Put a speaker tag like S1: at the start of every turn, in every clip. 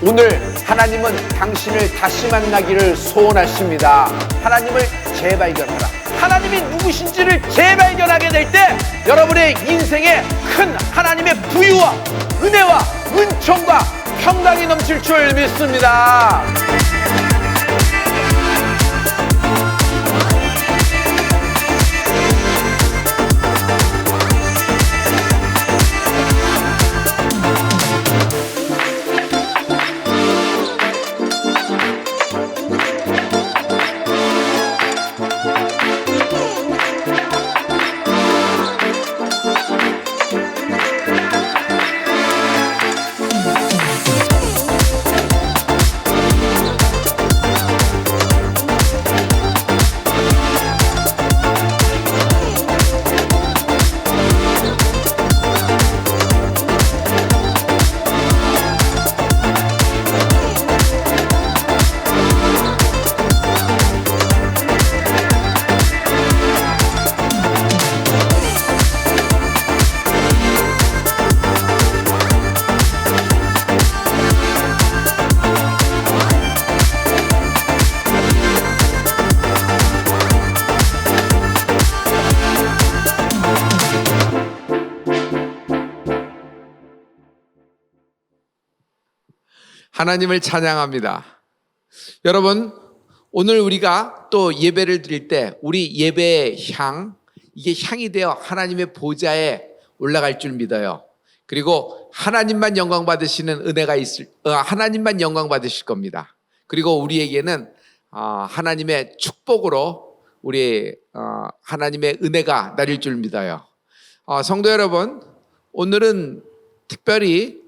S1: 오늘 하나님은 당신을 다시 만나기를 소원하십니다. 하나님을 재발견하라. 하나님이 누구신지를 재발견하게 될 때 여러분의 인생에 큰 하나님의 부유와 은혜와 은총과 평강이 넘칠 줄 믿습니다.
S2: 하나님을 찬양합니다. 여러분, 오늘 우리가 또 예배를 드릴 때 우리 예배의 향, 이게 향이 되어 하나님의 보좌에 올라갈 줄 믿어요. 그리고 하나님만 영광 받으시는 은혜가 하나님만 영광 받으실 겁니다. 그리고 우리에게는 하나님의 축복으로 우리 하나님의 은혜가 내릴 줄 믿어요. 성도 여러분, 오늘은 특별히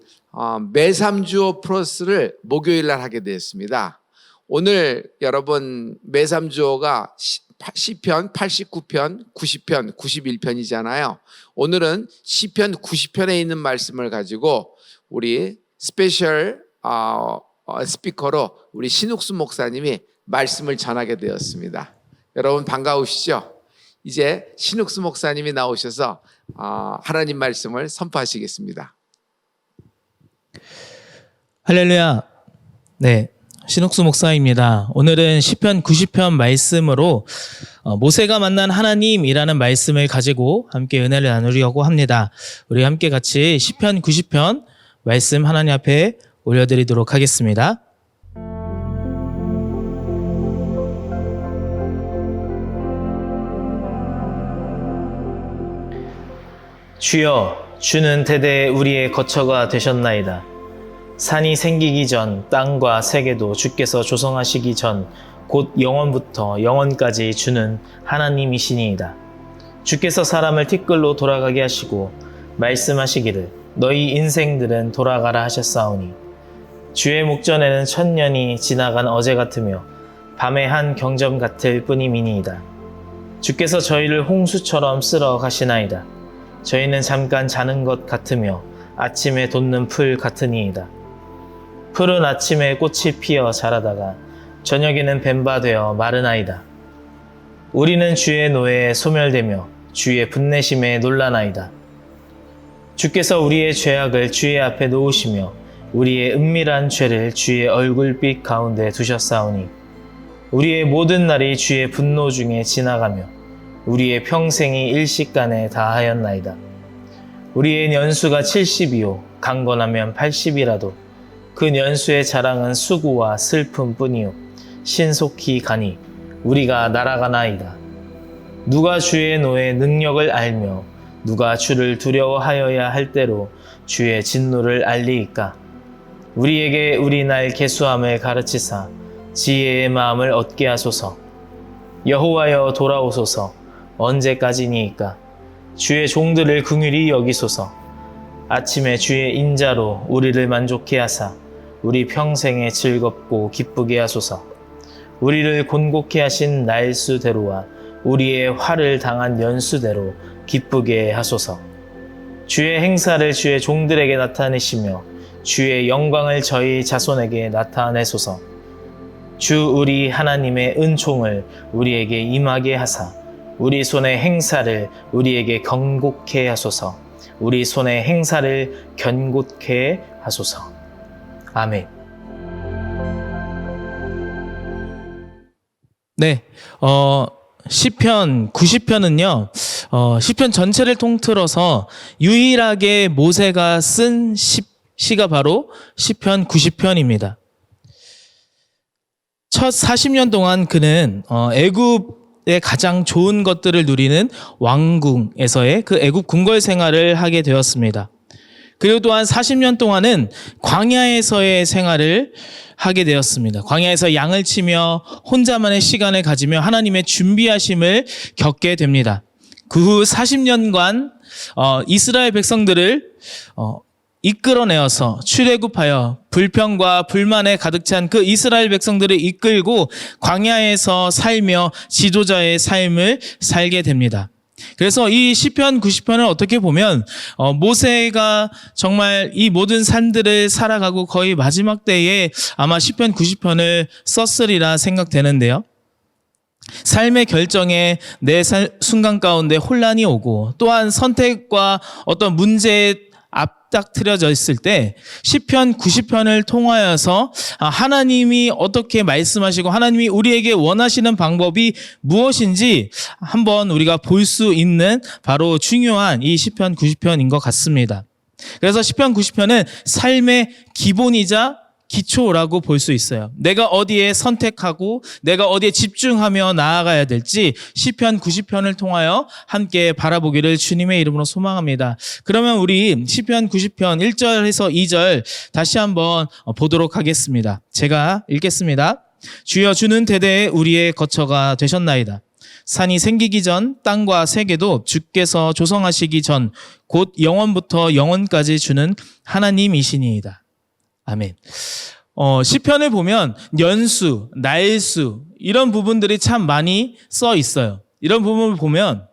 S2: 매삼주오 플러스를 목요일날 하게 되었습니다. 오늘 여러분 매삼주오가 시편 89편, 90편, 91편이잖아요. 오늘은 시편 90편에 있는 말씀을 가지고 우리 스페셜 스피커로 우리 신욱수 목사님이 말씀을 전하게 되었습니다. 여러분 반가우시죠? 이제 신욱수 목사님이 나오셔서 하나님 말씀을 선포하시겠습니다.
S3: 할렐루야. 네, 신욱수 목사입니다. 오늘은 시편 90편 말씀으로 모세가 만난 하나님이라는 말씀을 가지고 함께 은혜를 나누려고 합니다. 우리 함께 같이 시편 90편 말씀 하나님 앞에 올려드리도록 하겠습니다. 주여, 주는 대대 우리의 거처가 되셨나이다. 산이 생기기 전 땅과 세계도 주께서 조성하시기 전 곧 영원부터 영원까지 주는 하나님이시니이다. 주께서 사람을 티끌로 돌아가게 하시고 말씀하시기를 너희 인생들은 돌아가라 하셨사오니 주의 목전에는 천년이 지나간 어제 같으며 밤의 한 경점 같을 뿐이미니이다. 주께서 저희를 홍수처럼 쓸어 가시나이다. 저희는 잠깐 자는 것 같으며 아침에 돋는 풀 같으니이다. 풀은 아침에 꽃이 피어 자라다가 저녁에는 뱀바 되어 마르나이다. 우리는 주의 노예에 소멸되며 주의 분내심에 놀라나이다. 주께서 우리의 죄악을 주의 앞에 놓으시며 우리의 은밀한 죄를 주의 얼굴빛 가운데 두셨사오니 우리의 모든 날이 주의 분노 중에 지나가며 우리의 평생이 일식간에 다하였나이다. 우리의 년수가 70이요 강건하면 80이라도 그 년수의 자랑은 수고와 슬픔뿐이요 신속히 가니 우리가 날아가나이다. 누가 주의 노의 능력을 알며 누가 주를 두려워하여야 할 때로 주의 진노를 알리이까. 우리에게 우리 날 계수함을 가르치사 지혜의 마음을 얻게 하소서. 여호와여 돌아오소서. 언제까지니이까. 주의 종들을 긍휼히 여기소서. 아침에 주의 인자로 우리를 만족해 하사 우리 평생에 즐겁고 기쁘게 하소서. 우리를 곤곡해 하신 날수대로와 우리의 화를 당한 연수대로 기쁘게 하소서. 주의 행사를 주의 종들에게 나타내시며 주의 영광을 저희 자손에게 나타내소서. 주 우리 하나님의 은총을 우리에게 임하게 하사 우리 손의 행사를 우리에게 견고케 하소서. 우리 손의 행사를 견고케 하소서. 아멘. 네, 시편 90편은요, 시편 전체를 통틀어서 유일하게 모세가 쓴 시가 바로 시편 90편입니다. 첫 40년 동안 그는 애굽의 가장 좋은 것들을 누리는 왕궁에서의 그 애굽 궁궐 생활을 하게 되었습니다. 그리고 또한 40년 동안은 광야에서의 생활을 하게 되었습니다. 광야에서 양을 치며 혼자만의 시간을 가지며 하나님의 준비하심을 겪게 됩니다. 그 후 40년간 이스라엘 백성들을 이끌어내어서 출애굽하여 불평과 불만에 가득 찬 그 이스라엘 백성들을 이끌고 광야에서 살며 지도자의 삶을 살게 됩니다. 그래서 이 시편 90편을 어떻게 보면 모세가 정말 이 모든 삶들을 살아가고 거의 마지막 때에 아마 시편 90편을 썼으리라 생각되는데요. 삶의 결정에 내 순간 가운데 혼란이 오고 또한 선택과 어떤 문제에 앞닥트려져 있을 때 시편 90편을 통하여서 하나님이 어떻게 말씀하시고 하나님이 우리에게 원하시는 방법이 무엇인지 한번 우리가 볼 수 있는 바로 중요한 이 시편 90편인 것 같습니다. 그래서 시편 90편은 삶의 기본이자 기초라고 볼 수 있어요. 내가 어디에 선택하고 내가 어디에 집중하며 나아가야 될지 시편 90편을 통하여 함께 바라보기를 주님의 이름으로 소망합니다. 그러면 우리 시편 90편 1절에서 2절 다시 한번 보도록 하겠습니다. 제가 읽겠습니다. 주여 주는 대대에 우리의 거처가 되셨나이다. 산이 생기기 전 땅과 세계도 주께서 조성하시기 전 곧 영원부터 영원까지 주는 하나님이시니이다. 아멘. 시편을 보면 연수, 날수 이런 부분들이 참 많이 써 있어요. 이런 부분을 보면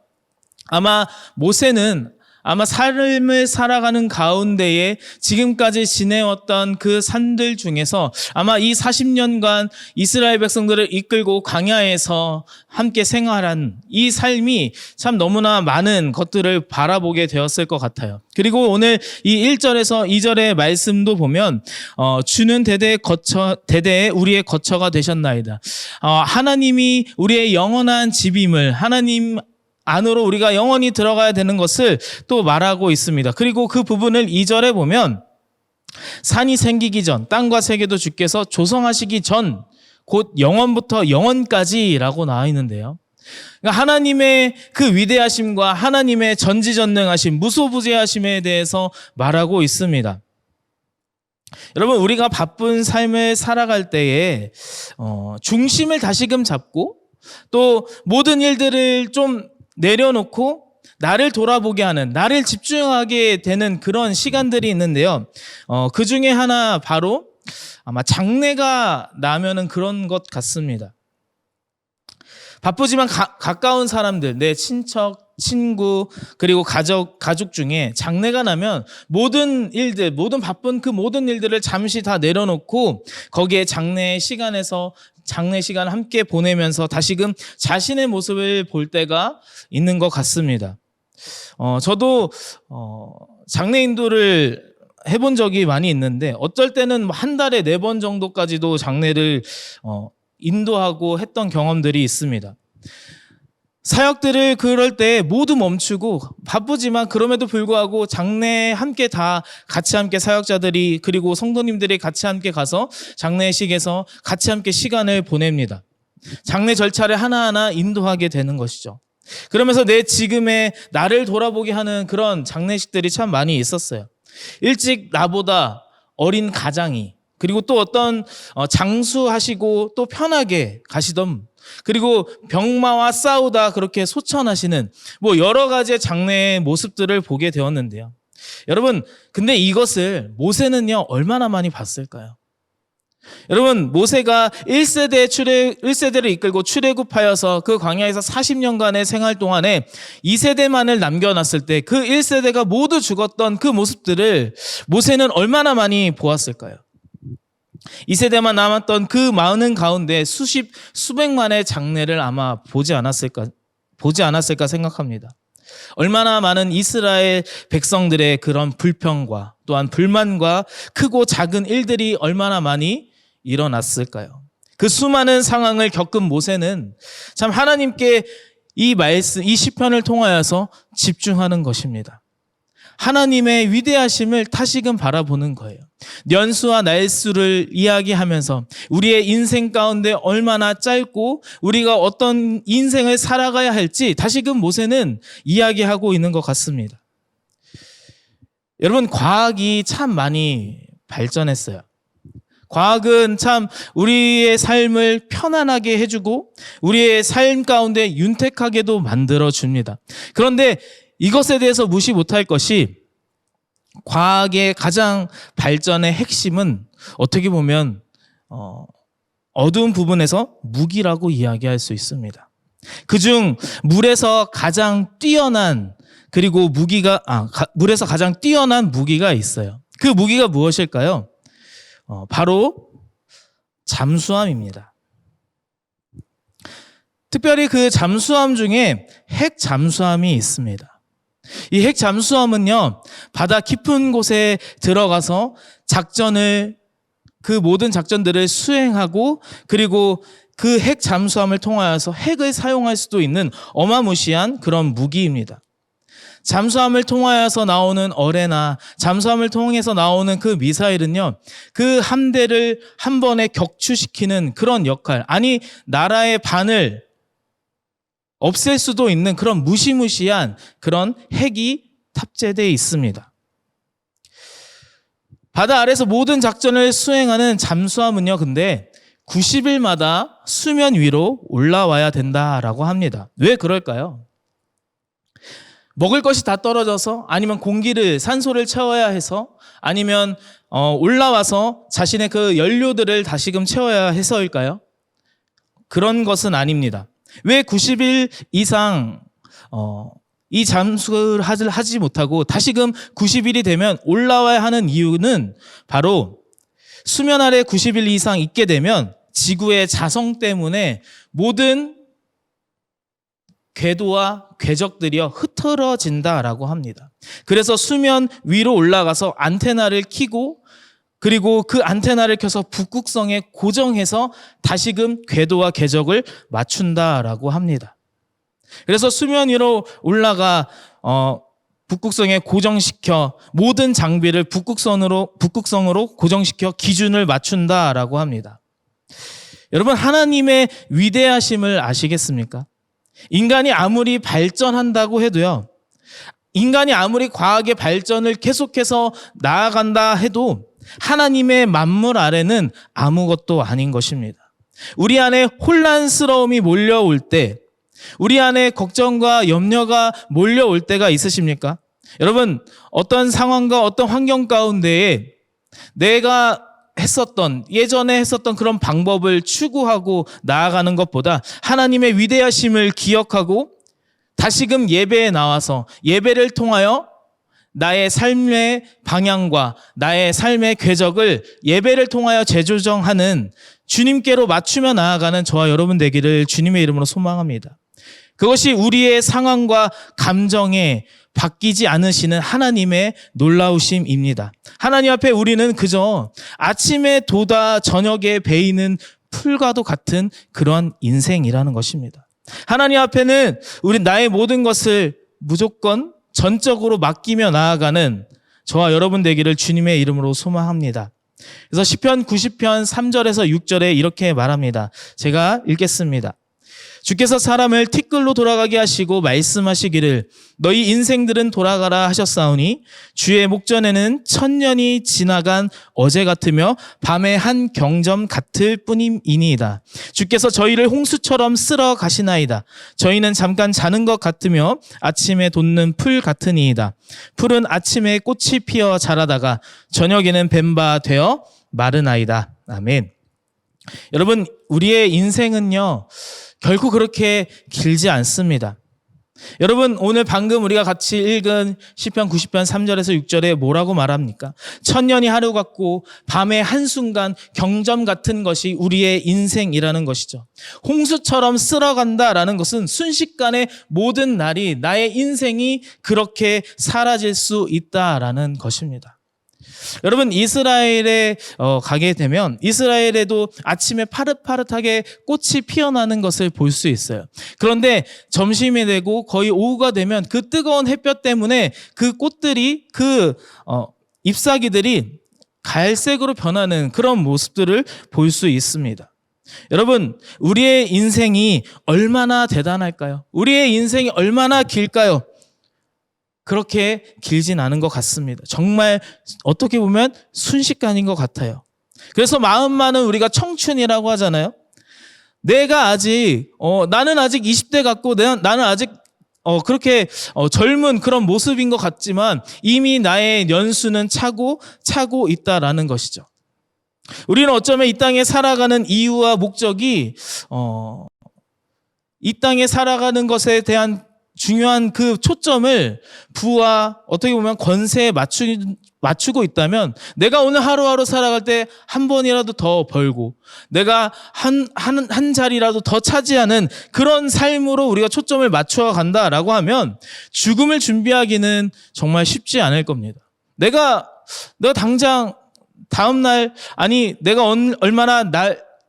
S3: 아마 모세는 아마 삶을 살아가는 가운데에 지금까지 지내왔던 그 산들 중에서 아마 이 40년간 이스라엘 백성들을 이끌고 광야에서 함께 생활한 이 삶이 참 너무나 많은 것들을 바라보게 되었을 것 같아요. 그리고 오늘 이 1절에서 2절의 말씀도 보면 주는 대대에 우리의 거처가 되셨나이다. 하나님이 우리의 영원한 집임을 하나님 안으로 우리가 영원히 들어가야 되는 것을 또 말하고 있습니다. 그리고 그 부분을 2절에 보면 산이 생기기 전 땅과 세계도 주께서 조성하시기 전 곧 영원부터 영원까지라고 나와 있는데요. 그러니까 하나님의 그 위대하심과 하나님의 전지전능하심, 무소부재하심에 대해서 말하고 있습니다. 여러분, 우리가 바쁜 삶을 살아갈 때에 중심을 다시금 잡고 또 모든 일들을 좀 내려놓고 나를 돌아보게 하는, 나를 집중하게 되는 그런 시간들이 있는데요. 그 중에 하나 바로 아마 장래가 나면은 그런 것 같습니다. 바쁘지만 가까운 사람들, 내 친척, 친구, 그리고 가족 중에 장래가 나면 모든 일들, 모든 바쁜 그 모든 일들을 잠시 다 내려놓고 거기에 장래 시간을 함께 보내면서 다시금 자신의 모습을 볼 때가 있는 것 같습니다. 저도 장래 인도를 해본 적이 많이 있는데 어쩔 때는 한 달에 4번 정도까지도 장례를 인도하고 했던 경험들이 있습니다. 사역들을 그럴 때 모두 멈추고 바쁘지만 그럼에도 불구하고 장례에 함께 같이 함께 사역자들이 그리고 성도님들이 같이 함께 가서 장례식에서 같이 함께 시간을 보냅니다. 장례 절차를 하나하나 인도하게 되는 것이죠. 그러면서 내 지금의 나를 돌아보게 하는 그런 장례식들이 참 많이 있었어요. 일찍 나보다 어린 가장이 그리고 또 어떤 장수하시고 또 편하게 가시던 그리고 병마와 싸우다 그렇게 소천하시는 여러 가지의 장래의 모습들을 보게 되었는데요. 여러분, 근데 이것을 모세는요 얼마나 많이 봤을까요? 여러분, 모세가 1세대를 이끌고 출애굽하여서 그 광야에서 40년간의 생활 동안에 2세대만을 남겨놨을 때 그 1세대가 모두 죽었던 그 모습들을 모세는 얼마나 많이 보았을까요? 2세대만 남았던 그 많은 가운데 수백만의 장례를 아마 보지 않았을까 생각합니다. 얼마나 많은 이스라엘 백성들의 그런 불평과 또한 불만과 크고 작은 일들이 얼마나 많이 일어났을까요? 그 수많은 상황을 겪은 모세는 참 하나님께 이 말씀, 이 시편을 통하여서 집중하는 것입니다. 하나님의 위대하심을 다시금 바라보는 거예요. 년수와 날수를 이야기하면서 우리의 인생 가운데 얼마나 짧고 우리가 어떤 인생을 살아가야 할지 다시금 모세는 이야기하고 있는 것 같습니다. 여러분, 과학이 참 많이 발전했어요. 과학은 참 우리의 삶을 편안하게 해주고 우리의 삶 가운데 윤택하게도 만들어줍니다. 그런데 이것에 대해서 무시 못할 것이 과학의 가장 발전의 핵심은 어떻게 보면 어두운 부분에서 무기라고 이야기할 수 있습니다. 그중 물에서 가장 뛰어난 물에서 가장 뛰어난 무기가 있어요. 그 무기가 무엇일까요? 바로 잠수함입니다. 특별히 그 잠수함 중에 핵 잠수함이 있습니다. 이 핵 잠수함은요, 바다 깊은 곳에 들어가서 그 모든 작전들을 수행하고, 그리고 그 핵 잠수함을 통하여서 핵을 사용할 수도 있는 어마무시한 그런 무기입니다. 잠수함을 통하여서 나오는 어뢰나 잠수함을 통해서 나오는 그 미사일은요, 그 함대를 한 번에 격추시키는 그런 역할, 아니 나라의 반을 없앨 수도 있는 그런 무시무시한 그런 핵이 탑재되어 있습니다. 바다 아래서 모든 작전을 수행하는 잠수함은요, 근데 90일마다 수면 위로 올라와야 된다라고 합니다. 왜 그럴까요? 먹을 것이 다 떨어져서, 아니면 산소를 채워야 해서, 아니면 올라와서 자신의 그 연료들을 다시금 채워야 해서일까요? 그런 것은 아닙니다. 왜 90일 이상 이 잠수를 하지 못하고 다시금 90일이 되면 올라와야 하는 이유는 바로 수면 아래 90일 이상 있게 되면 지구의 자성 때문에 모든 궤도와 궤적들이요 흐트러진다라고 합니다. 그래서 수면 위로 올라가서 안테나를 켜고, 그리고 그 안테나를 켜서 북극성에 고정해서 다시금 궤도와 궤적을 맞춘다라고 합니다. 그래서 수면 위로 올라가 북극성에 고정시켜 모든 장비를 북극성으로 고정시켜 기준을 맞춘다라고 합니다. 여러분, 하나님의 위대하심을 아시겠습니까? 인간이 아무리 발전한다고 해도요, 인간이 아무리 과학의 발전을 계속해서 나아간다 해도 하나님의 만물 아래는 아무것도 아닌 것입니다. 우리 안에 혼란스러움이 몰려올 때, 우리 안에 걱정과 염려가 몰려올 때가 있으십니까? 여러분, 어떤 상황과 어떤 환경 가운데에 내가 예전에 했었던 그런 방법을 추구하고 나아가는 것보다 하나님의 위대하심을 기억하고 다시금 예배에 나와서 예배를 통하여 나의 삶의 방향과 나의 삶의 궤적을 예배를 통하여 재조정하는, 주님께로 맞추며 나아가는 저와 여러분 되기를 주님의 이름으로 소망합니다. 그것이 우리의 상황과 감정에 바뀌지 않으시는 하나님의 놀라우심입니다. 하나님 앞에 우리는 그저 아침에 돋아 저녁에 베이는 풀과도 같은 그런 인생이라는 것입니다. 하나님 앞에는 나의 모든 것을 무조건 전적으로 맡기며 나아가는 저와 여러분 되기를 주님의 이름으로 소망합니다. 그래서 시편 90편 3절에서 6절에 이렇게 말합니다. 제가 읽겠습니다. 주께서 사람을 티끌로 돌아가게 하시고 말씀하시기를 너희 인생들은 돌아가라 하셨사오니 주의 목전에는 1000년이 지나간 어제 같으며 밤의 한 경점 같을 뿐임이니이다. 주께서 저희를 홍수처럼 쓸어 가시나이다. 저희는 잠깐 자는 것 같으며 아침에 돋는 풀 같으니이다. 풀은 아침에 꽃이 피어 자라다가 저녁에는 뱀바 되어 마르나이다. 아멘. 여러분, 우리의 인생은요 결코 그렇게 길지 않습니다. 여러분, 오늘 방금 우리가 같이 읽은 시편 90편 3절에서 6절에 뭐라고 말합니까? 1000년이 하루 같고 밤의 한순간 경점 같은 것이 우리의 인생이라는 것이죠. 홍수처럼 쓸어간다라는 것은 순식간에 모든 날이, 나의 인생이 그렇게 사라질 수 있다라는 것입니다. 여러분 이스라엘에 가게 되면 이스라엘에도 아침에 파릇파릇하게 꽃이 피어나는 것을 볼 수 있어요. 그런데 점심이 되고 거의 오후가 되면 그 뜨거운 햇볕 때문에 그 꽃들이 잎사귀들이 갈색으로 변하는 그런 모습들을 볼 수 있습니다. 여러분, 우리의 인생이 얼마나 대단할까요? 우리의 인생이 얼마나 길까요? 그렇게 길진 않은 것 같습니다. 정말 어떻게 보면 순식간인 것 같아요. 그래서 마음만은 우리가 청춘이라고 하잖아요. 내가 아직 나는 아직 20대 같고 나는 아직 그렇게 젊은 그런 모습인 것 같지만 이미 나의 연수는 차고 있다라는 것이죠. 우리는 어쩌면 이 땅에 살아가는 이유와 목적이 이 땅에 살아가는 것에 대한 중요한 그 초점을 부와 어떻게 보면 권세에 맞추고 있다면 내가 오늘 하루하루 살아갈 때 한 번이라도 더 벌고 내가 한 자리라도 더 차지하는 그런 삶으로 우리가 초점을 맞춰 간다라고 하면 죽음을 준비하기는 정말 쉽지 않을 겁니다. 내가 당장 다음 날 내가 얼마나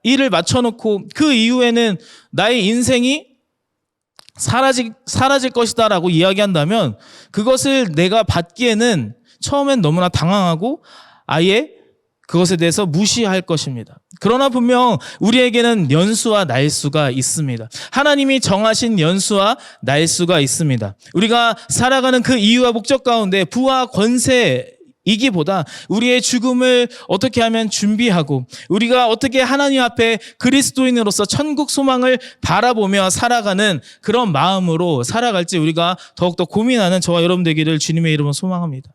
S3: 일을 맞춰놓고 그 이후에는 나의 인생이 사라질 것이다라고 이야기한다면 그것을 내가 받기에는 처음엔 너무나 당황하고 아예 그것에 대해서 무시할 것입니다. 그러나 분명 우리에게는 연수와 날수가 있습니다. 하나님이 정하신 연수와 날수가 있습니다. 우리가 살아가는 그 이유와 목적 가운데 부와 권세 이기보다 우리의 죽음을 어떻게 하면 준비하고 우리가 어떻게 하나님 앞에 그리스도인으로서 천국 소망을 바라보며 살아가는 그런 마음으로 살아갈지 우리가 더욱더 고민하는 저와 여러분 되기를 주님의 이름으로 소망합니다.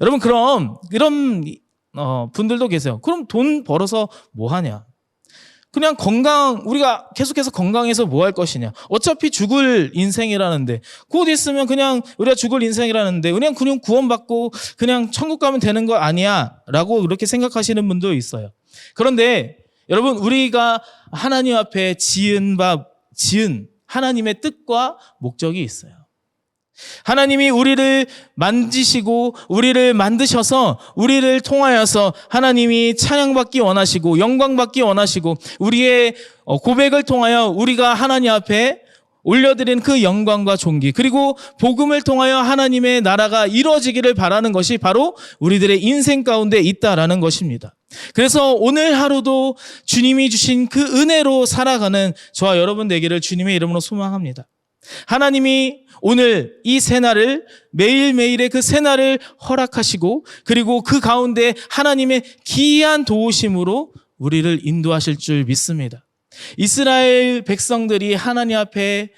S3: 여러분 그럼 이런 분들도 계세요. 그럼 돈 벌어서 뭐 하냐? 그냥 우리가 계속해서 건강해서 뭐 할 것이냐. 어차피 죽을 인생이라는데, 곧 있으면 그냥 우리가 죽을 인생이라는데, 그냥 구원받고 그냥 천국 가면 되는 거 아니야? 라고 그렇게 생각하시는 분도 있어요. 그런데 여러분, 우리가 하나님 앞에 지은 하나님의 뜻과 목적이 있어요. 하나님이 우리를 만지시고 우리를 만드셔서 우리를 통하여서 하나님이 찬양받기 원하시고 영광받기 원하시고 우리의 고백을 통하여 우리가 하나님 앞에 올려드린 그 영광과 존귀 그리고 복음을 통하여 하나님의 나라가 이루어지기를 바라는 것이 바로 우리들의 인생 가운데 있다라는 것입니다. 그래서 오늘 하루도 주님이 주신 그 은혜로 살아가는 저와 여러분 되기를 주님의 이름으로 소망합니다. 하나님이 오늘 이 새날을 매일매일의 그 새날을 허락하시고 그리고 그 가운데 하나님의 기이한 도우심으로 우리를 인도하실 줄 믿습니다. 이스라엘 백성들이 하나님 앞에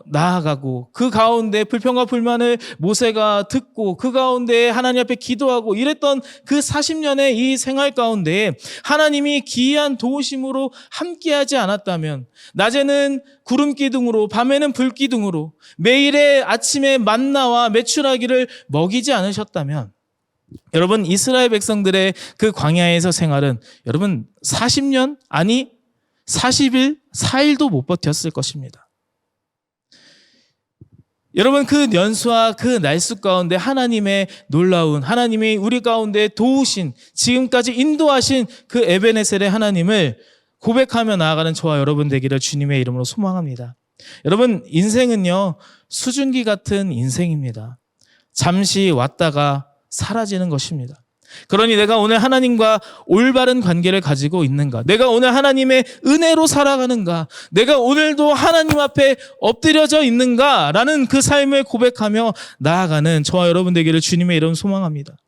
S3: 나아가고 그 가운데 불평과 불만을 모세가 듣고 그 가운데 하나님 앞에 기도하고 이랬던 그 40년의 이 생활 가운데 하나님이 기이한 도우심으로 함께하지 않았다면 낮에는 구름 기둥으로 밤에는 불 기둥으로 매일의 아침에 만나와 메추라기를 먹이지 않으셨다면 여러분 이스라엘 백성들의 그 광야에서 생활은 여러분 40년 아니 40일 4일도 못 버텼을 것입니다. 여러분 그 연수와 그 날수 가운데 하나님의 놀라운 하나님이 우리 가운데 도우신 지금까지 인도하신 그 에베네셀의 하나님을 고백하며 나아가는 저와 여러분 되기를 주님의 이름으로 소망합니다. 여러분 인생은요 수증기 같은 인생입니다. 잠시 왔다가 사라지는 것입니다. 그러니 내가 오늘 하나님과 올바른 관계를 가지고 있는가? 내가 오늘 하나님의 은혜로 살아가는가? 내가 오늘도 하나님 앞에 엎드려져 있는가? 라는 그 삶을 고백하며 나아가는 저와 여러분 되기를 주님의 이름 소망합니다.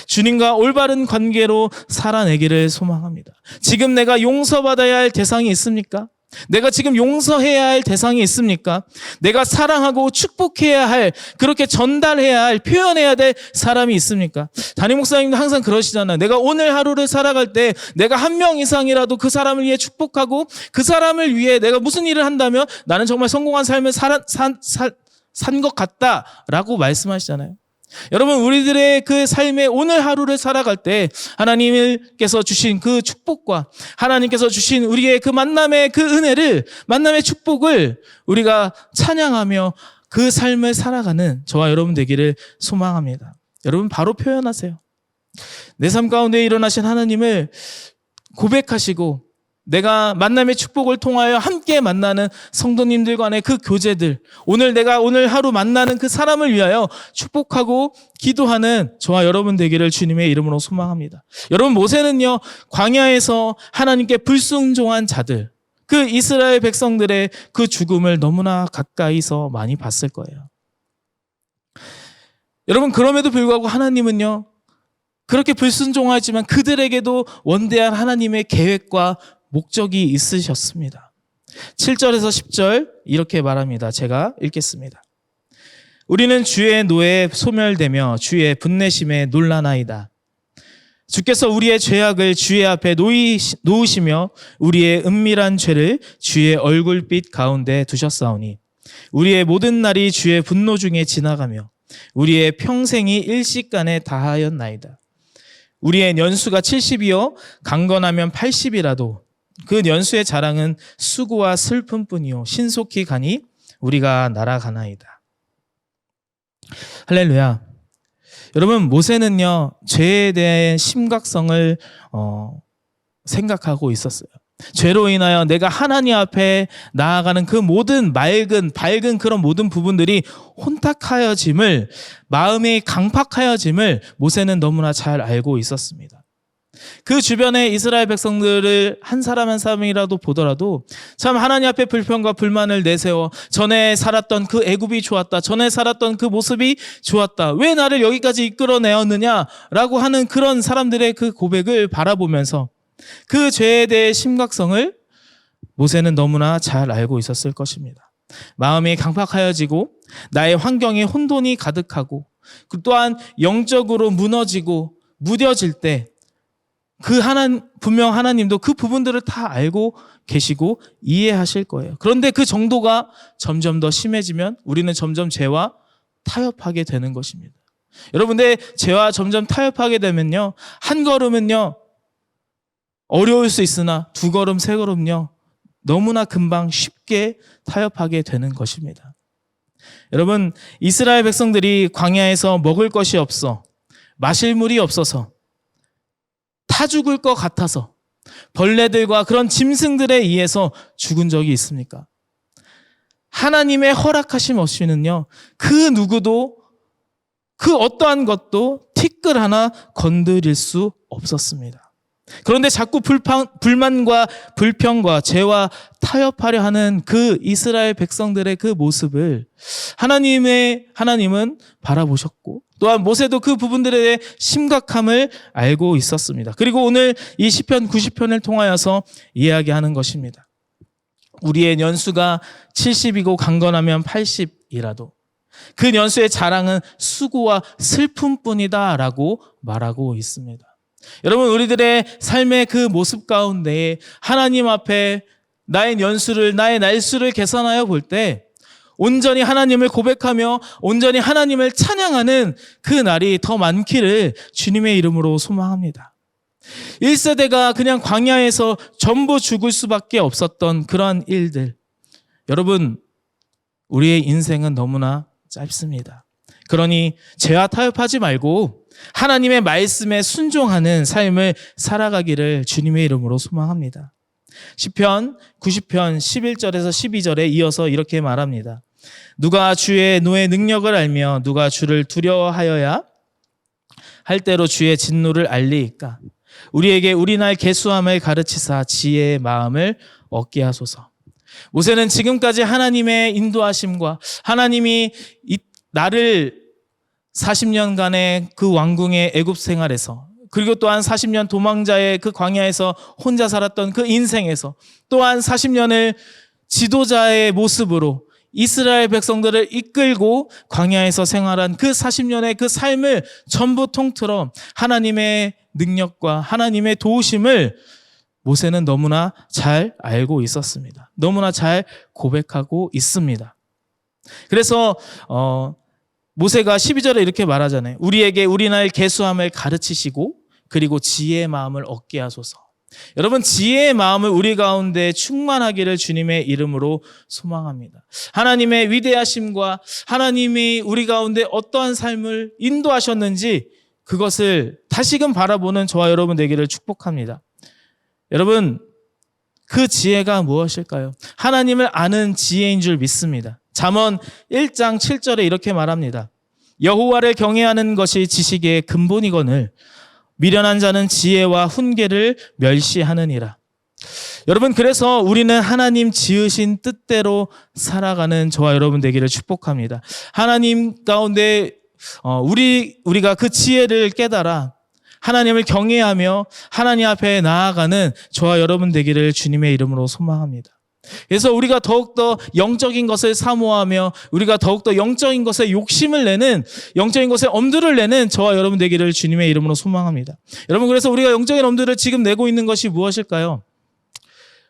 S3: 주님과 올바른 관계로 살아내기를 소망합니다. 지금 내가 용서받아야 할 대상이 있습니까? 내가 지금 용서해야 할 대상이 있습니까? 내가 사랑하고 축복해야 할, 그렇게 전달해야 할, 표현해야 될 사람이 있습니까? 담임 목사님도 항상 그러시잖아요. 내가 오늘 하루를 살아갈 때 내가 한 명 이상이라도 그 사람을 위해 축복하고 그 사람을 위해 내가 무슨 일을 한다면 나는 정말 성공한 삶을 산 것 같다라고 말씀하시잖아요. 여러분 우리들의 그 삶의 오늘 하루를 살아갈 때 하나님께서 주신 그 축복과 하나님께서 주신 우리의 그 만남의 그 은혜를 만남의 축복을 우리가 찬양하며 그 삶을 살아가는 저와 여러분 되기를 소망합니다. 여러분 바로 표현하세요. 내 삶 가운데 일어나신 하나님을 고백하시고 내가 만남의 축복을 통하여 함께 만나는 성도님들 간의 그 교제들, 내가 오늘 하루 만나는 그 사람을 위하여 축복하고 기도하는 저와 여러분 되기를 주님의 이름으로 소망합니다. 여러분, 모세는요, 광야에서 하나님께 불순종한 자들, 그 이스라엘 백성들의 그 죽음을 너무나 가까이서 많이 봤을 거예요. 여러분, 그럼에도 불구하고 하나님은요, 그렇게 불순종하지만 그들에게도 원대한 하나님의 계획과 목적이 있으셨습니다. 7절에서 10절 이렇게 말합니다. 제가 읽겠습니다. 우리는 주의 노에 소멸되며 주의 분내심에 놀라나이다. 주께서 우리의 죄악을 주의 앞에 놓으시며 우리의 은밀한 죄를 주의 얼굴빛 가운데 두셨사오니 우리의 모든 날이 주의 분노 중에 지나가며 우리의 평생이 일시간에 다하였나이다. 우리의 연수가 70이요 강건하면 80이라도 그 연수의 자랑은 수고와 슬픔뿐이요 신속히 가니 우리가 날아가나이다. 할렐루야. 여러분, 모세는요 죄에 대한 심각성을 생각하고 있었어요. 죄로 인하여 내가 하나님 앞에 나아가는 그 모든 밝은 그런 모든 부분들이 혼탁하여짐을, 마음이 강팍하여짐을 모세는 너무나 잘 알고 있었습니다. 그 주변의 이스라엘 백성들을 한 사람 한 사람이라도 보더라도 참 하나님 앞에 불평과 불만을 내세워 전에 살았던 그 애굽이 좋았다, 전에 살았던 그 모습이 좋았다, 왜 나를 여기까지 이끌어내었느냐라고 하는 그런 사람들의 그 고백을 바라보면서 그 죄에 대해 심각성을 모세는 너무나 잘 알고 있었을 것입니다. 마음이 강팍하여지고 나의 환경에 혼돈이 가득하고 또한 영적으로 무너지고 무뎌질 때 분명 하나님도 그 부분들을 다 알고 계시고 이해하실 거예요. 그런데 그 정도가 점점 더 심해지면 우리는 점점 죄와 타협하게 되는 것입니다. 여러분들, 죄와 점점 타협하게 되면요, 한 걸음은요 어려울 수 있으나 두 걸음 세 걸음요 너무나 금방 쉽게 타협하게 되는 것입니다. 여러분, 이스라엘 백성들이 광야에서 먹을 것이 없어, 마실 물이 없어서, 타 죽을 것 같아서 벌레들과 그런 짐승들에 의해서 죽은 적이 있습니까? 하나님의 허락하심 없이는요 그 누구도 그 어떠한 것도 티끌 하나 건드릴 수 없었습니다. 그런데 자꾸 불만과 불평과 죄와 타협하려 하는 그 이스라엘 백성들의 그 모습을 하나님은 바라보셨고 또한 모세도 그 부분들에 대해 심각함을 알고 있었습니다. 그리고 오늘 이 시편 90편을 통하여서 이야기하는 것입니다. 우리의 연수가 70이고 강건하면 80이라도 그 연수의 자랑은 수고와 슬픔뿐이다 라고 말하고 있습니다. 여러분, 우리들의 삶의 그 모습 가운데 하나님 앞에 나의 연수를, 나의 날수를 계산하여 볼 때 온전히 하나님을 고백하며 온전히 하나님을 찬양하는 그 날이 더 많기를 주님의 이름으로 소망합니다. 1세대가 그냥 광야에서 전부 죽을 수밖에 없었던 그러한 일들, 여러분, 우리의 인생은 너무나 짧습니다. 그러니 죄와 타협하지 말고 하나님의 말씀에 순종하는 삶을 살아가기를 주님의 이름으로 소망합니다. 시편 90편 11절에서 12절에 이어서 이렇게 말합니다. 누가 주의 노의 능력을 알며 누가 주를 두려워하여야 할 때로 주의 진노를 알리이까. 우리에게 우리날 계수함을 가르치사 지혜의 마음을 얻게 하소서. 모세는 지금까지 하나님의 인도하심과 하나님이 나를 40년간의 그 왕궁의 애굽 생활에서, 그리고 또한 40년 도망자의 그 광야에서 혼자 살았던 그 인생에서, 또한 40년을 지도자의 모습으로 이스라엘 백성들을 이끌고 광야에서 생활한 그 40년의 그 삶을 전부 통틀어 하나님의 능력과 하나님의 도우심을 모세는 너무나 잘 알고 있었습니다. 너무나 잘 고백하고 있습니다. 그래서 모세가 12절에 이렇게 말하잖아요. 우리에게 우리날 계수함을 가르치시고 그리고 지혜의 마음을 얻게 하소서. 여러분, 지혜의 마음을 우리 가운데 충만하기를 주님의 이름으로 소망합니다. 하나님의 위대하심과 하나님이 우리 가운데 어떠한 삶을 인도하셨는지 그것을 다시금 바라보는 저와 여러분 되기를 축복합니다. 여러분, 그 지혜가 무엇일까요? 하나님을 아는 지혜인 줄 믿습니다. 잠언 1장 7절에 이렇게 말합니다. 여호와를 경외하는 것이 지식의 근본이거늘 미련한 자는 지혜와 훈계를 멸시하느니라. 여러분, 그래서 우리는 하나님 지으신 뜻대로 살아가는 저와 여러분 되기를 축복합니다. 하나님 가운데 우리가 그 지혜를 깨달아 하나님을 경외하며 하나님 앞에 나아가는 저와 여러분 되기를 주님의 이름으로 소망합니다. 그래서 우리가 더욱더 영적인 것을 사모하며 우리가 더욱더 영적인 것에 욕심을 내는, 영적인 것에 엄두를 내는 저와 여러분 되기를 주님의 이름으로 소망합니다. 여러분, 그래서 우리가 영적인 엄두를 지금 내고 있는 것이 무엇일까요?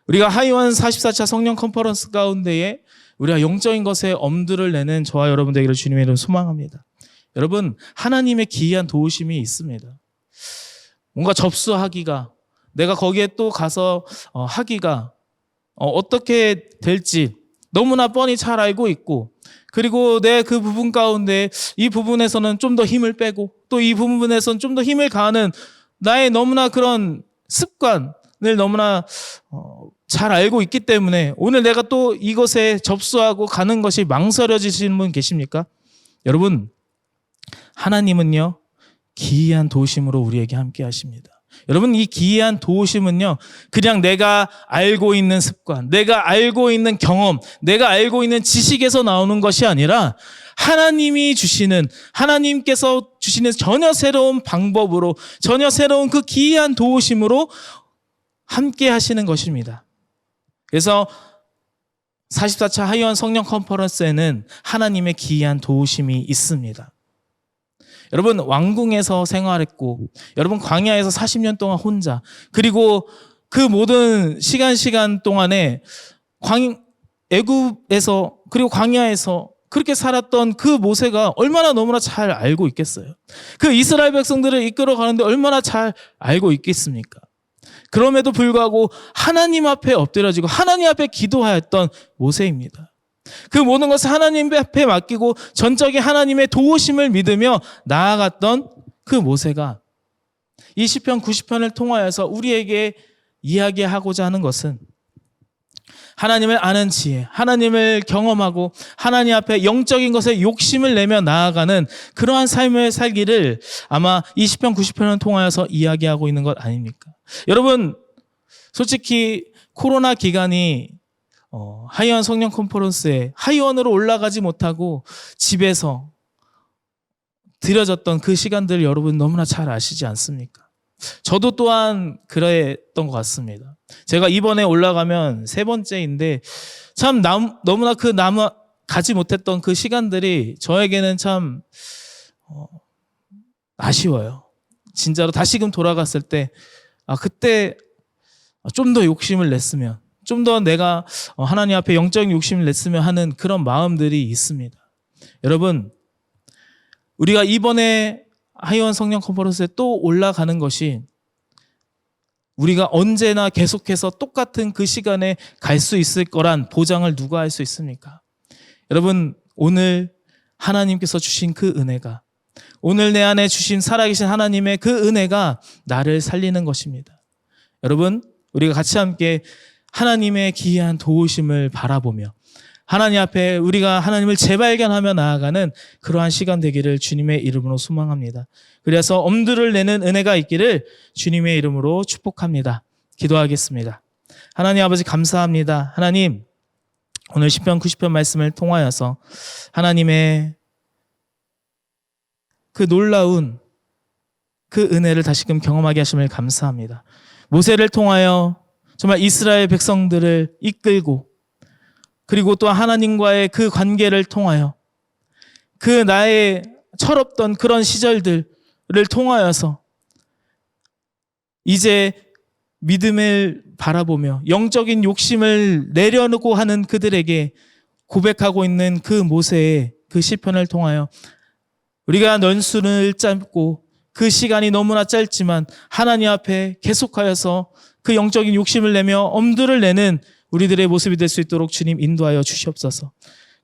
S3: 우리가 하이원 44차 성령 컨퍼런스 가운데에 우리가 영적인 것에 엄두를 내는 저와 여러분 되기를 주님의 이름으로 소망합니다. 여러분, 하나님의 기이한 도우심이 있습니다. 뭔가 접수하기가, 내가 거기에 또 가서 하기가 어떻게 될지 너무나 뻔히 잘 알고 있고, 그리고 내 그 부분 가운데 이 부분에서는 좀 더 힘을 빼고 또 이 부분에서는 좀 더 힘을 가하는 나의 너무나 그런 습관을 너무나 잘 알고 있기 때문에 오늘 내가 또 이것에 접수하고 가는 것이 망설여지시는 분 계십니까? 여러분, 하나님은요, 기이한 도우심으로 우리에게 함께 하십니다. 여러분, 이 기이한 도우심은요, 그냥 내가 알고 있는 습관, 내가 알고 있는 경험, 내가 알고 있는 지식에서 나오는 것이 아니라 하나님께서 주시는 전혀 새로운 방법으로, 전혀 새로운 그 기이한 도우심으로 함께 하시는 것입니다. 그래서 44차 하이원 성령 컨퍼런스에는 하나님의 기이한 도우심이 있습니다. 여러분, 왕궁에서 생활했고, 여러분 광야에서 40년 동안 혼자, 그리고 그 모든 시간 동안에 애굽에서 그리고 광야에서 그렇게 살았던 그 모세가 얼마나 너무나 잘 알고 있겠어요. 그 이스라엘 백성들을 이끌어 가는데 얼마나 잘 알고 있겠습니까? 그럼에도 불구하고 하나님 앞에 엎드려지고 하나님 앞에 기도하였던 모세입니다. 그 모든 것을 하나님 앞에 맡기고 전적인 하나님의 도우심을 믿으며 나아갔던 그 모세가 이 시편 90편을 통하여서 우리에게 이야기하고자 하는 것은 하나님을 아는 지혜, 하나님을 경험하고 하나님 앞에 영적인 것에 욕심을 내며 나아가는 그러한 삶을 살기를 아마 이 시편 90편을 통하여서 이야기하고 있는 것 아닙니까? 여러분, 솔직히 코로나 기간이 하이원 성령 컨퍼런스에 하이원으로 올라가지 못하고 집에서 드려졌던 그 시간들 여러분 너무나 잘 아시지 않습니까? 저도 또한 그랬던 것 같습니다. 제가 이번에 올라가면 3번째인데 참 너무나 가지 못했던 그 시간들이 저에게는 참 아쉬워요. 진짜로 다시금 돌아갔을 때 그때 좀 더 욕심을 냈으면, 좀 더 내가 하나님 앞에 영적인 욕심을 냈으면 하는 그런 마음들이 있습니다. 여러분, 우리가 이번에 하이원 성령 컨퍼런스에 또 올라가는 것이 우리가 언제나 계속해서 똑같은 그 시간에 갈 수 있을 거란 보장을 누가 할 수 있습니까? 여러분, 오늘 하나님께서 주신 그 은혜가, 오늘 내 안에 주신 살아계신 하나님의 그 은혜가 나를 살리는 것입니다. 여러분, 우리가 같이 함께 하나님의 기이한 도우심을 바라보며 하나님 앞에 우리가 하나님을 재발견하며 나아가는 그러한 시간 되기를 주님의 이름으로 소망합니다. 그래서 엄두를 내는 은혜가 있기를 주님의 이름으로 축복합니다. 기도하겠습니다. 하나님 아버지, 감사합니다. 하나님, 오늘 시편 90편 말씀을 통하여서 하나님의 그 놀라운 그 은혜를 다시금 경험하게 하심을 감사합니다. 모세를 통하여 정말 이스라엘 백성들을 이끌고, 그리고 또 하나님과의 그 관계를 통하여 그 나의 철없던 그런 시절들을 통하여서 이제 믿음을 바라보며 영적인 욕심을 내려놓고 하는 그들에게 고백하고 있는 그 모세의 그 시편을 통하여 우리가 연수를 짧고 그 시간이 너무나 짧지만 하나님 앞에 계속하여서 그 영적인 욕심을 내며 엄두를 내는 우리들의 모습이 될 수 있도록 주님 인도하여 주시옵소서.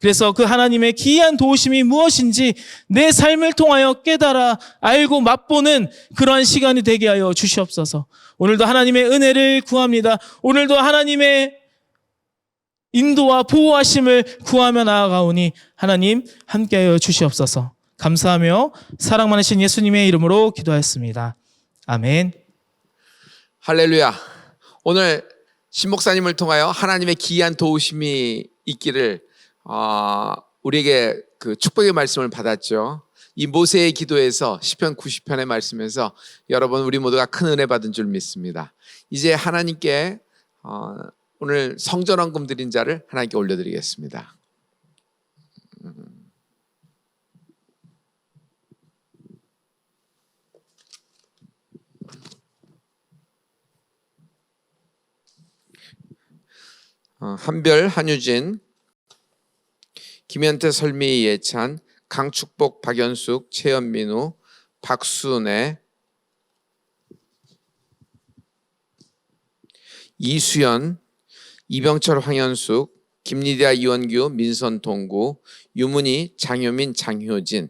S3: 그래서 그 하나님의 기이한 도우심이 무엇인지 내 삶을 통하여 깨달아 알고 맛보는 그러한 시간이 되게 하여 주시옵소서. 오늘도 하나님의 은혜를 구합니다. 오늘도 하나님의 인도와 보호하심을 구하며 나아가오니 하나님 함께하여 주시옵소서. 감사하며 사랑 많으신 예수님의 이름으로 기도하였습니다. 아멘.
S2: 할렐루야. 오늘 신 목사님을 통하여 하나님의 기이한 도우심이 있기를 우리에게 그 축복의 말씀을 받았죠. 이 모세의 기도에서 시편 90편의 말씀에서 여러분 우리 모두가 큰 은혜 받은 줄 믿습니다. 이제 하나님께 오늘 성전원금 드린 자를 하나님께 올려드리겠습니다. 한별, 한유진, 김현태, 설미, 예찬, 강축복, 박연숙, 최연민우, 박순애, 이수연, 이병철, 황현숙, 김리디아, 이원규, 민선, 동구, 유문희, 장효민, 장효진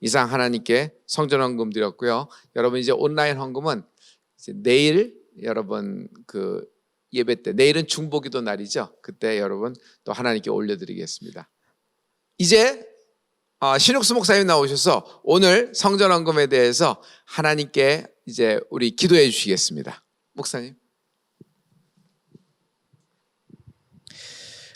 S2: 이상 하나님께 성전헌금 드렸고요. 여러분 이제 온라인 헌금은 이제 내일 여러분 그 예배 때, 내일은 중보기도 날이죠. 그때 여러분 또 하나님께 올려드리겠습니다. 이제 신욱수 목사님 나오셔서 오늘 성전헌금에 대해서 하나님께 이제 우리 기도해 주시겠습니다. 목사님.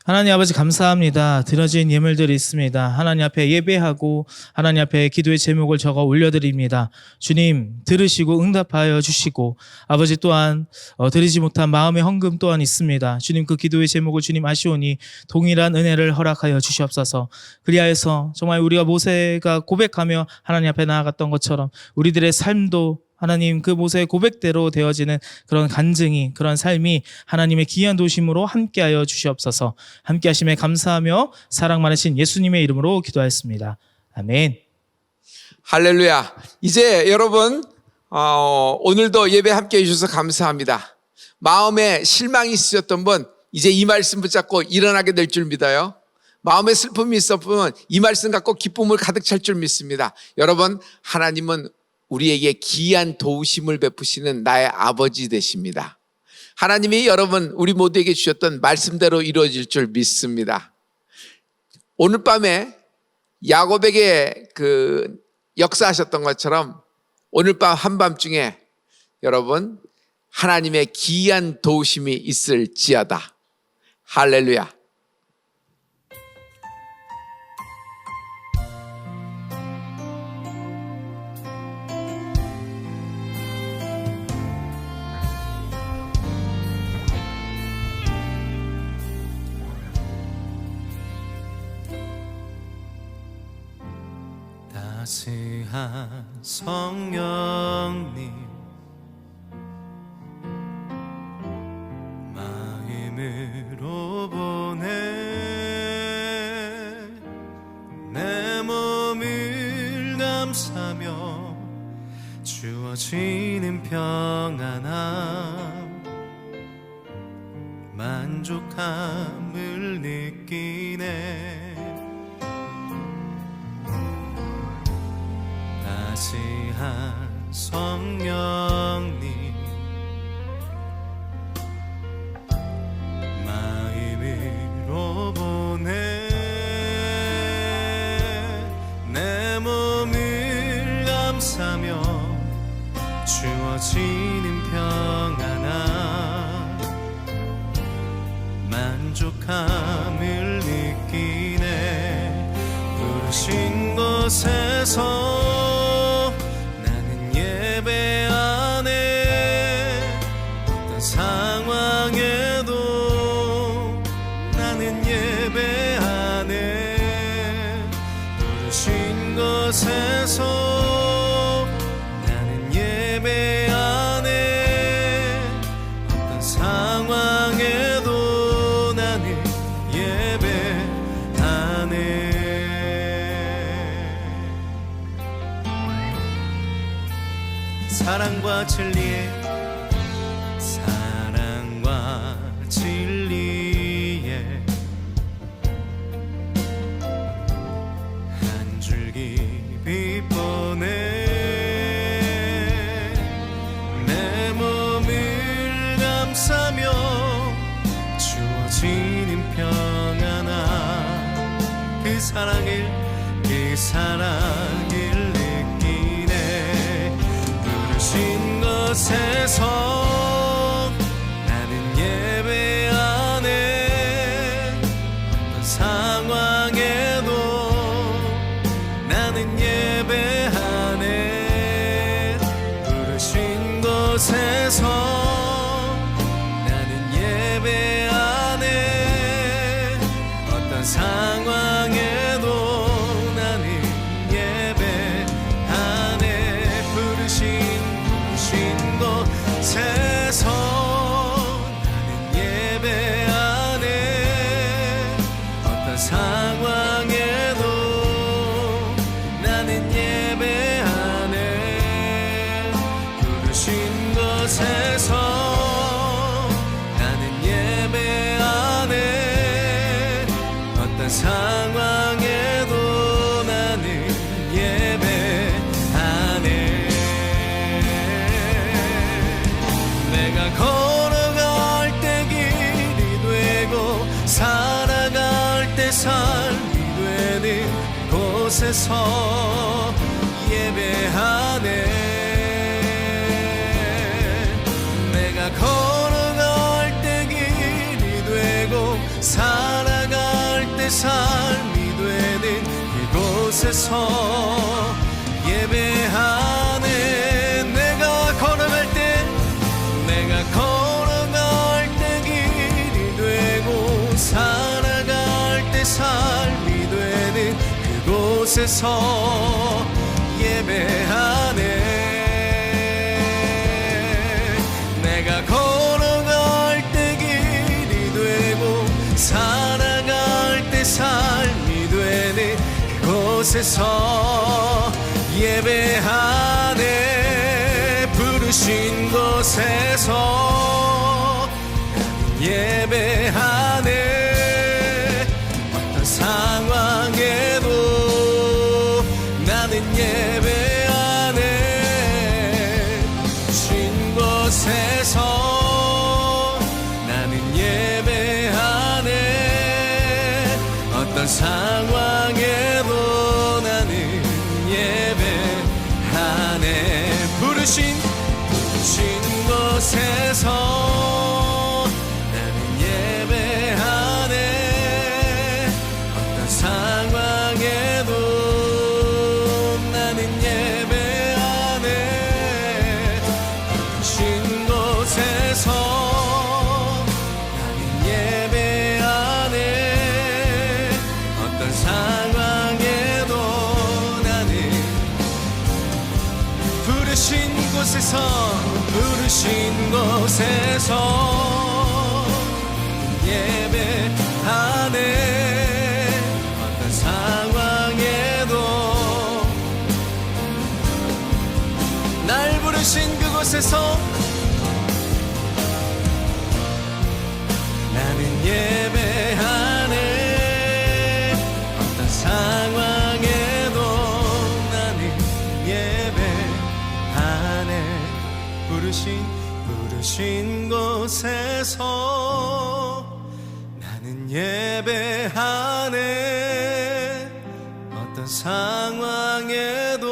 S3: 하나님 아버지 감사합니다. 드려진 예물들이 있습니다. 하나님 앞에 예배하고 하나님 앞에 기도의 제목을 적어 올려드립니다. 주님 들으시고 응답하여 주시고 아버지 또한 드리지 못한 마음의 헌금 또한 있습니다. 주님 그 기도의 제목을 주님 아시오니 동일한 은혜를 허락하여 주시옵소서. 그리하여서 정말 우리가 모세가 고백하며 하나님 앞에 나아갔던 것처럼 우리들의 삶도 하나님 그 모세의 고백대로 되어지는 그런 간증이 그런 삶이 하나님의 기이한 도심으로 함께하여 주시옵소서. 함께하심에 감사하며 사랑 많으신 예수님의 이름으로 기도하였습니다. 아멘.
S2: 할렐루야. 이제 여러분 오늘도 예배 함께해 주셔서 감사합니다. 마음에 실망이 있으셨던 분 이제 이 말씀 붙잡고 일어나게 될 줄 믿어요. 마음에 슬픔이 있었으면 이 말씀 갖고 기쁨을 가득 찰 줄 믿습니다. 여러분 하나님은 우리에게 기이한 도우심을 베푸시는 나의 아버지 되십니다. 하나님이 여러분 우리 모두에게 주셨던 말씀대로 이루어질 줄 믿습니다. 오늘 밤에 야곱에게 그 역사하셨던 것처럼 오늘 밤 한밤중에 여러분 하나님의 기이한 도우심이 있을지어다. 할렐루야.
S4: 따스한 성령님 마음으로 보내 내 몸을 감싸며 주어지는 평안함 만족함을 느끼네 따스한 성령님 마음으로 보내 내 몸을 감싸며 주어지는 평안함 만족함을 느끼네 부르신 곳에서 상황에도 나는 예배하네 부르신 곳에서 나는 예배하네 어떤 상황에도 나는 예배하네 사랑과 진리에 그 사랑을 느끼네. 부르신 곳에서 나는 예배하네. 어떤 상황에도 나는 예배하네. 부르신 곳에서 나는 예배하네. 어떤 상황에도 나는 예배하네. 부르신 곳에서 나는 예배하네. 어떤 상황에도 나는 예배하네. 부르신 곳에서 나는 예배하네. 어떤 상황에도 나는 예배하네. 내가 걸어갈 때 길이 되고 살아갈 때 삶이 되는 곳에서 예배하네. 내가 걸어갈 때 길이 되고 살아갈 때 삶이 되는 그곳에서 예배하네. 내가 걸어갈 때 길이 되고 살아갈 때 삶이 되는 그곳에서 예배하네. 내가 걸어갈 때 길이 되고 살아갈 때 삶이 되는 그곳에서 예배하네. 부르신 곳에서 예배하네. 어떤 상황에도 나는 예배하네. 부르신 곳에서 나는 예배하네. 어떤 상황에도 나는 예배하네. 부르신 곳에서 나는 예배하네. 어떤 상황에도 나는 예배하네. 부르신 곳에서 나는 예배하네. 어떤 상황에도 나는 부르신 곳에서 예배하네. 어떤 상황에도 날 부르신 그곳에서 나는 예배하네. 어떤 상황에도 나는 예배하네. 부르신 곳에서 나는 예배하네. 어떤 상황에도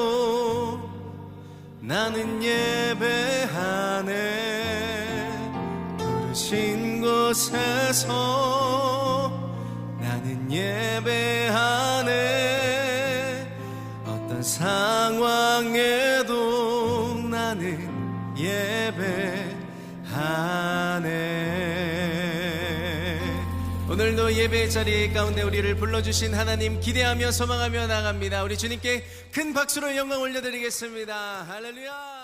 S4: 나는 예배하네. 부르신 곳에서 나는 예배하네. 어떤 상황에도 나는 예배하네. 오늘도 예배의 자리 가운데 우리를 불러주신 하나님 기대하며 소망하며 나갑니다. 우리 주님께 큰 박수로 영광 올려드리겠습니다. 할렐루야.